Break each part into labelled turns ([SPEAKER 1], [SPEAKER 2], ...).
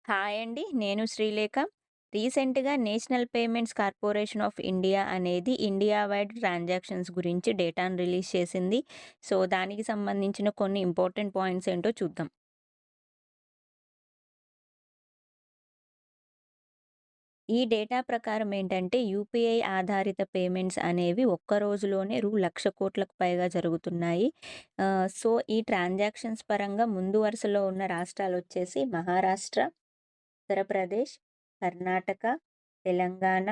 [SPEAKER 1] Hi అండి. నేను శ్రీలేఖ. రీసెంట్‌గా national payments corporation of India అనేది ఇండియా వైడ్ ట్రాన్సాక్షన్స్ గురించి డేటాను రిలీజ్ చేసింది. సో, దానికి సంబంధించిన కొన్ని ఇంపార్టెంట్ పాయింట్స్ ఏంటో చూద్దాం. ఈ డేటా ప్రకారం ఏంటంటే యూపీఐ ఆధారిత పేమెంట్స్ అనేవి ఒక్క రోజులోనే రూ. 1,00,00,000 పైగా జరుగుతున్నాయి. సో, ఈ ట్రాన్సాక్షన్స్ పరంగా ముందు వరుసలో ఉన్న రాష్ట్రాలొచ్చేసి మహారాష్ట్ర, ఉత్తరప్రదేశ్, కర్ణాటక, తెలంగాణ,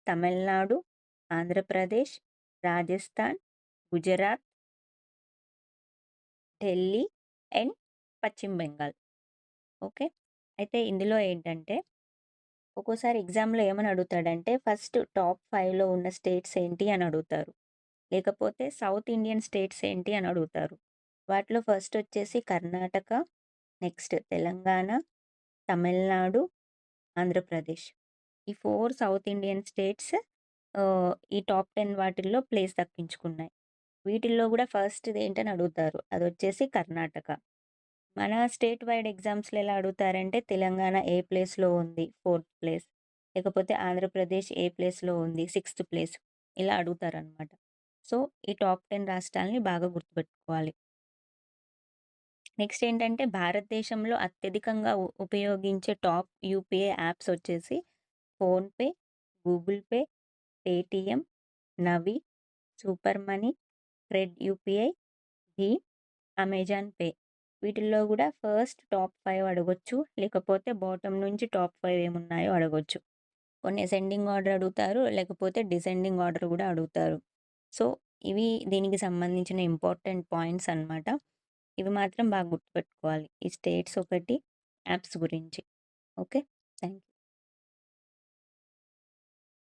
[SPEAKER 1] తమిళనాడు, ఆంధ్రప్రదేశ్, రాజస్థాన్, గుజరాత్, ఢిల్లీ అండ్ పశ్చిమ బెంగాల్. ఓకే. అయితే ఇందులో ఏంటంటే ఒక్కోసారి ఎగ్జామ్‌లో ఏమని అడుగుతాడంటే ఫస్ట్ టాప్ 5లో ఉన్న స్టేట్స్ ఏంటి అని అడుగుతారు. లేకపోతే సౌత్ ఇండియన్ స్టేట్స్ ఏంటి అని అడుగుతారు. వాటిలో ఫస్ట్ వచ్చేసి కర్ణాటక, నెక్స్ట్ తెలంగాణ, తమిళనాడు, ఆంధ్రప్రదేశ్. ఈ 4 సౌత్ ఇండియన్ స్టేట్స్ ఈ టాప్ 10 వాటిల్లో ప్లేస్ దక్కించుకున్నాయి. వీటిల్లో గూడా ఫస్ట్‌ది ఏంటని అడుగుతారు. అదొచ్చేసి కర్ణాటక. మన స్టేట్ వైడ్ ఎగ్జామ్స్‌లో ఎలా అడుగుతారంటే తెలంగాణ ఏ ప్లేస్‌లో ఉంది, ఫోర్త్ ప్లేస్. లేకపోతే ఆంధ్రప్రదేశ్ ఏ ప్లేస్‌లో ఉంది, సిక్స్త్ ప్లేస్. ఇలా అడుగుతారనమాట. సో, ఈ టాప్ 10 రాష్ట్రాలని బాగా గుర్తుపెట్టుకోవాలి. నెక్స్ట్ ఏంటంటే భారతదేశంలో అత్యధికంగా ఉపయోగించే టాప్ యూపీఐ యాప్స్ వచ్చేసి PhonePe, Google pay, Paytm, Navi, super money, red UPI, భీమ్, అమెజాన్ పే. వీటిల్లో గూడా ఫస్ట్ టాప్ 5 అడగొచ్చు. లేకపోతే బాటమ్ నుంచి టాప్ 5 ఏమున్నాయో అడగొచ్చు. కొన్ని అసెండింగ్ ఆర్డర్ అడుగుతారు. లేకపోతే డిసెండింగ్ ఆర్డర్ గూడా అడుగుతారు. సో, ఇవి దీనికి సంబంధించిన ఇంపార్టెంట్ పాయింట్స్ అన్నమాట. ఇవి మాత్రం బాగా గుర్తుపెట్టుకోవాలి. ఈ స్టేట్స్ ఒకటి, యాప్స్ గురించి. ఓకే. Thank you.